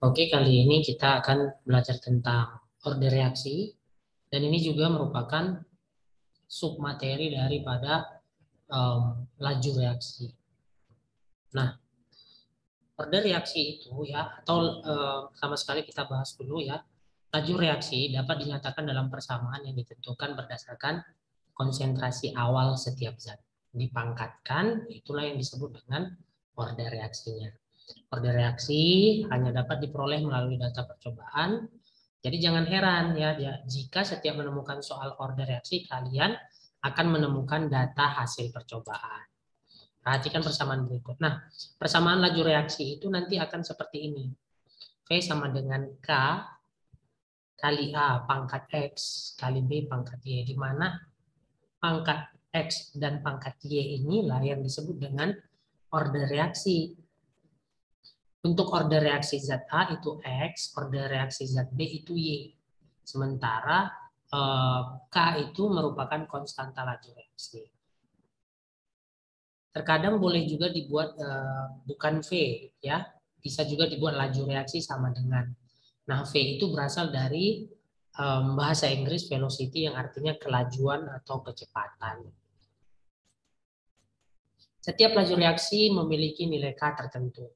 Oke, kali ini kita akan belajar tentang order reaksi dan ini juga merupakan submateri daripada laju reaksi. Nah, order reaksi itu ya atau sama sekali kita bahas dulu ya. Laju reaksi dapat dinyatakan dalam persamaan yang ditentukan berdasarkan konsentrasi awal setiap zat. Dipangkatkan, itulah yang disebut dengan order reaksinya. Order reaksi hanya dapat diperoleh melalui data percobaan. Jadi jangan heran ya, jika setiap menemukan soal order reaksi, kalian akan menemukan data hasil percobaan. Perhatikan persamaan berikut. Nah, persamaan laju reaksi itu nanti akan seperti ini. V sama dengan K kali A pangkat X kali B pangkat Y, di mana pangkat X dan pangkat Y inilah yang disebut dengan order reaksi. Untuk order reaksi zat A itu X, order reaksi zat B itu Y. Sementara K itu merupakan konstanta laju reaksi. Terkadang boleh juga dibuat bukan V, ya, bisa juga dibuat laju reaksi sama dengan. Nah, V itu berasal dari bahasa Inggris velocity yang artinya kelajuan atau kecepatan. Setiap laju reaksi memiliki nilai K tertentu,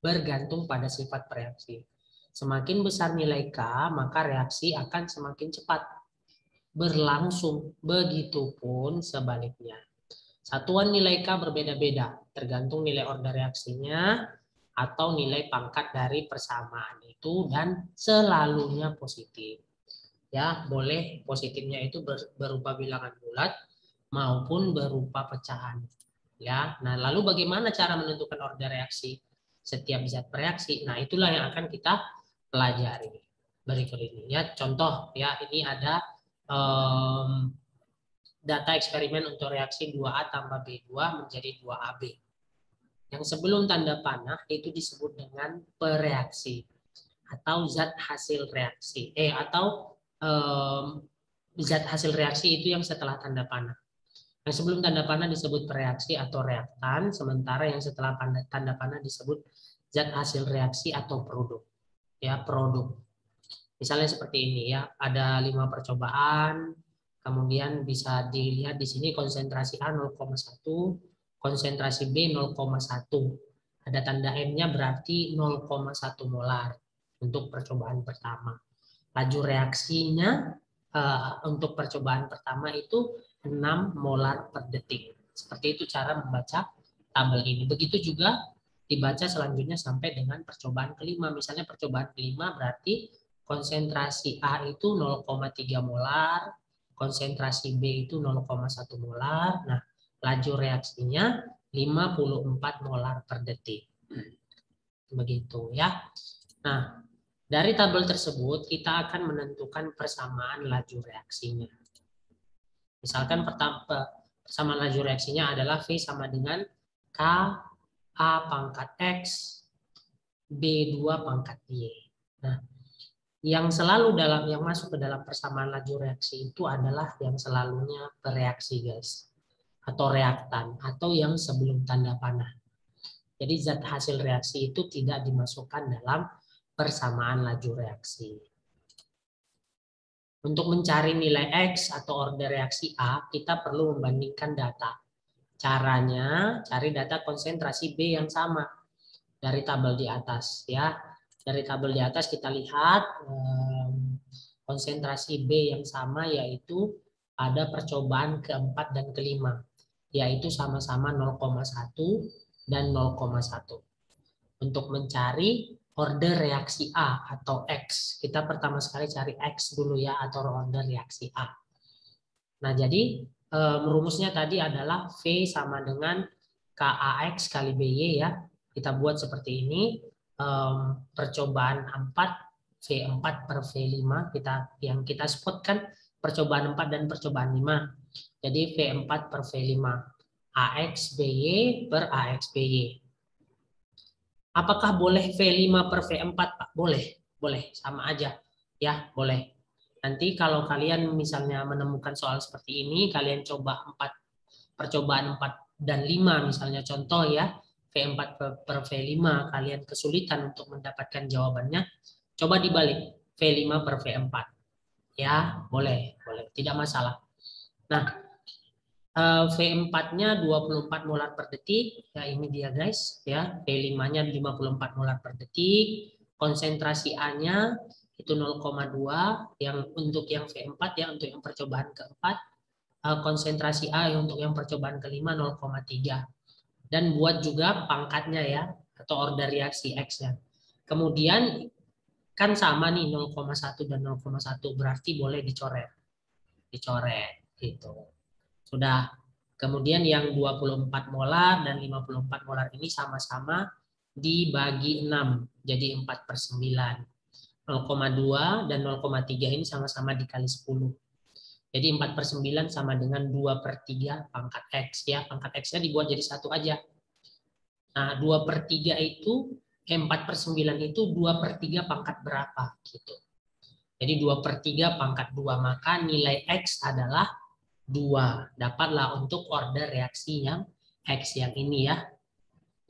bergantung pada sifat reaksi. Semakin besar nilai K, maka reaksi akan semakin cepat berlangsung. Begitupun sebaliknya. Satuan nilai K berbeda-beda, tergantung nilai order reaksinya atau nilai pangkat dari persamaan itu dan selalunya positif. Ya, boleh positifnya itu berupa bilangan bulat maupun berupa pecahan. Ya, nah lalu bagaimana cara menentukan order reaksi setiap zat bereaksi? Nah, itulah yang akan kita pelajari berikut ini. Ya, contoh ya, ini ada data eksperimen untuk reaksi 2A tambah B2 menjadi 2AB. Yang sebelum tanda panah itu disebut dengan pereaksi atau zat hasil reaksi. Atau zat hasil reaksi itu yang setelah tanda panah. Yang sebelum tanda panah disebut pereaksi atau reaktan, sementara yang setelah tanda panah disebut zat hasil reaksi atau produk. Ya, produk. Misalnya seperti ini ya, ada 5 percobaan, kemudian bisa dilihat di sini konsentrasi A 0,1, konsentrasi B 0,1. Ada tanda M-nya berarti 0,1 molar untuk percobaan pertama. Laju reaksinya untuk percobaan pertama itu 6 molar per detik. Seperti itu cara membaca tabel ini. Begitu juga dibaca selanjutnya sampai dengan percobaan kelima. Misalnya percobaan kelima berarti konsentrasi A itu 0,3 molar, konsentrasi B itu 0,1 molar. Nah, laju reaksinya 54 molar per detik. Begitu ya. Nah, dari tabel tersebut kita akan menentukan persamaan laju reaksinya. Misalkan persamaan laju reaksinya adalah V sama dengan K A pangkat X B2 pangkat Y. Nah, yang selalu yang masuk ke dalam persamaan laju reaksi itu adalah yang selalunya bereaksi, guys, atau reaktan, atau yang sebelum tanda panah. Jadi zat hasil reaksi itu tidak dimasukkan dalam persamaan laju reaksi. Untuk mencari nilai X atau order reaksi A, kita perlu membandingkan data. Caranya, cari data konsentrasi B yang sama dari tabel di atas, ya. Dari tabel di atas kita lihat konsentrasi B yang sama, yaitu ada percobaan keempat dan kelima, yaitu sama-sama 0,1 dan 0,1. Untuk mencari order reaksi A atau X, kita pertama sekali cari X dulu ya, atau order reaksi A. Nah, jadi rumusnya tadi adalah V sama dengan KAX kali BY ya. Kita buat seperti ini, percobaan 4, V4 per V5, yang kita spotkan percobaan 4 dan percobaan 5. Jadi V4 per V5, AX BY per AX BY. Apakah boleh V5 per V4, Pak? Boleh, boleh, sama aja. Ya, boleh. Nanti kalau kalian misalnya menemukan soal seperti ini, kalian coba percobaan 4 dan 5 misalnya contoh ya. V4 per V5 kalian kesulitan untuk mendapatkan jawabannya, coba dibalik V5 per V4. Ya, boleh, tidak masalah. Nah, V4-nya 24 molar per detik, ya ini dia guys, ya. V5-nya 54 molar per detik, konsentrasi A-nya itu 0,2, yang untuk yang V4 ya, untuk yang percobaan keempat, konsentrasi A untuk yang percobaan kelima 0,3. Dan buat juga pangkatnya ya, atau order reaksi X-nya. Kemudian kan sama nih 0,1 dan 0,1, berarti boleh dicoret gitu. Sudah. Kemudian yang 24 molar dan 54 molar ini sama-sama dibagi 6, jadi 4/9. 0,2 dan 0,3 ini sama-sama dikali 10. Jadi 4/9 sama dengan 2/3 pangkat X ya. Pangkat X-nya dibuat jadi 1 aja. Nah, 2/3 itu 4/9 itu 2/3 pangkat berapa gitu. Jadi 2/3 pangkat 2, maka nilai X adalah 2. Dapatlah untuk order reaksi yang X yang ini ya.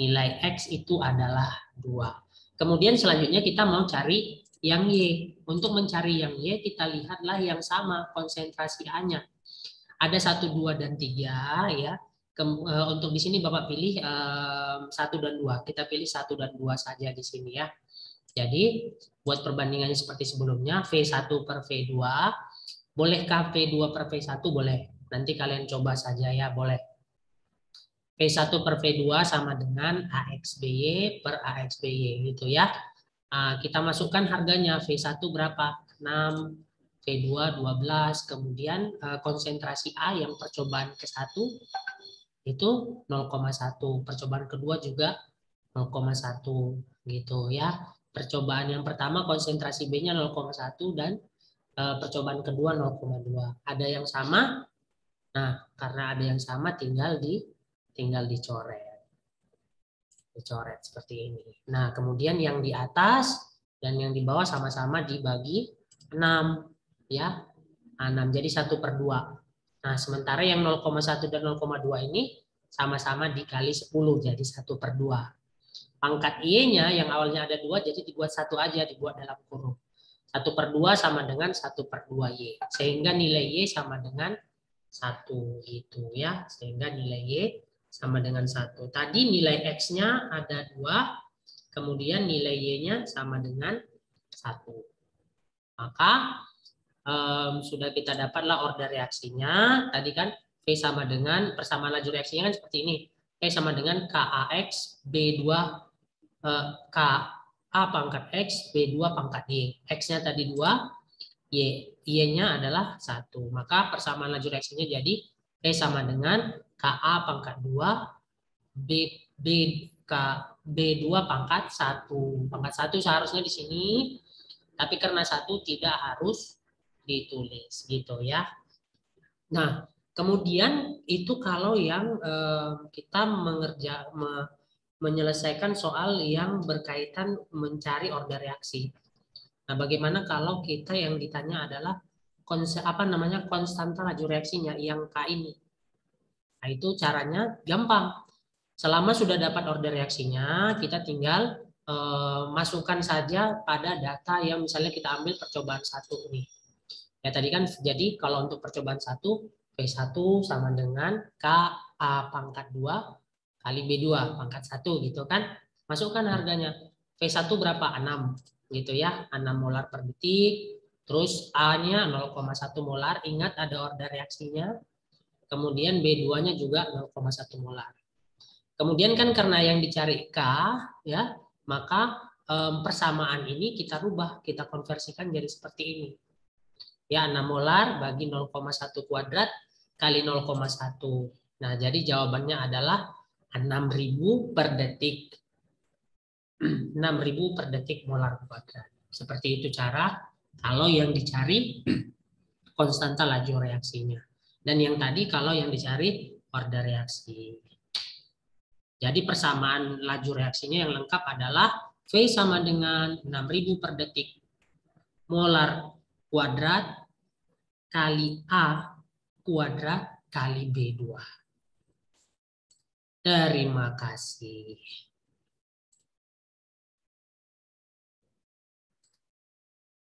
Nilai X itu adalah 2. Kemudian selanjutnya kita mau cari yang Y. Untuk mencari yang Y kita lihatlah yang sama konsentrasi A-nya. Ada 1, 2, dan 3 ya. Untuk di sini Bapak pilih 1 dan 2. Kita pilih 1 dan 2 saja di sini ya. Jadi buat perbandingannya seperti sebelumnya, V1 per V2. Bolehkah V2 per V1? Boleh. Nanti kalian coba saja ya, boleh. V1 per V2 sama dengan AXBY per AXBY gitu ya. Kita masukkan harganya, V1 berapa? 6, V2 12, kemudian konsentrasi A yang percobaan ke-1 itu 0,1, percobaan kedua juga 0,1 gitu ya. Percobaan yang pertama konsentrasi B-nya 0,1 dan percobaan kedua 0,2. Ada yang sama? Nah, karena ada yang sama tinggal dicoret. Dicoret seperti ini. Nah, kemudian yang di atas dan yang di bawah sama-sama dibagi 6 ya. 6 jadi 1/2. Nah, sementara yang 0,1 dan 0,2 ini sama-sama dikali 10 jadi 1/2. Pangkat Y-nya yang awalnya ada 2 jadi dibuat 1 aja, dibuat dalam kurung. 1/2 sama dengan 1/2 Y. Sehingga nilai Y sama dengan 1 gitu ya. Sehingga nilai Y sama dengan 1. Tadi nilai X-nya ada 2, kemudian nilai Y-nya sama dengan 1. Maka sudah kita dapatlah order reaksinya. Tadi kan V sama dengan, persamaan laju reaksinya kan seperti ini. V sama dengan KAX B2 KA pangkat X B2 pangkat Y. X-nya tadi 2, Y-nya adalah 1. Maka persamaan laju reaksinya jadi V sama dengan KA pangkat 2 B2 pangkat 1. Pangkat 1 seharusnya di sini, tapi karena 1 tidak harus ditulis gitu ya. Nah, kemudian itu kalau yang kita menyelesaikan soal yang berkaitan mencari order reaksi. Nah, bagaimana kalau kita yang ditanya adalah konstanta laju reaksinya yang K ini. Nah, itu caranya gampang. Selama sudah dapat order reaksinya, kita tinggal masukkan saja pada data yang misalnya kita ambil percobaan 1 nih. Ya tadi kan jadi kalau untuk percobaan 1, V1 sama dengan KA pangkat 2 kali B2 pangkat 1 gitu kan. Masukkan harganya. V1 berapa? 6 gitu ya. 6 molar per detik. Terus A-nya 0,1 molar. Ingat ada order reaksinya. Kemudian B2-nya juga 0,1 molar. Kemudian kan karena yang dicari K ya, maka persamaan ini kita rubah, kita konversikan jadi seperti ini. Ya, 6 molar bagi 0,1 kuadrat kali 0,1. Nah, jadi jawabannya adalah 6.000 per detik. 6.000 per detik molar kuadrat. Seperti itu cara kalau yang dicari konstanta laju reaksinya. Dan yang tadi kalau yang dicari order reaksi. Jadi persamaan laju reaksinya yang lengkap adalah V sama dengan 6.000 per detik molar kuadrat kali A kuadrat kali B2. Terima kasih.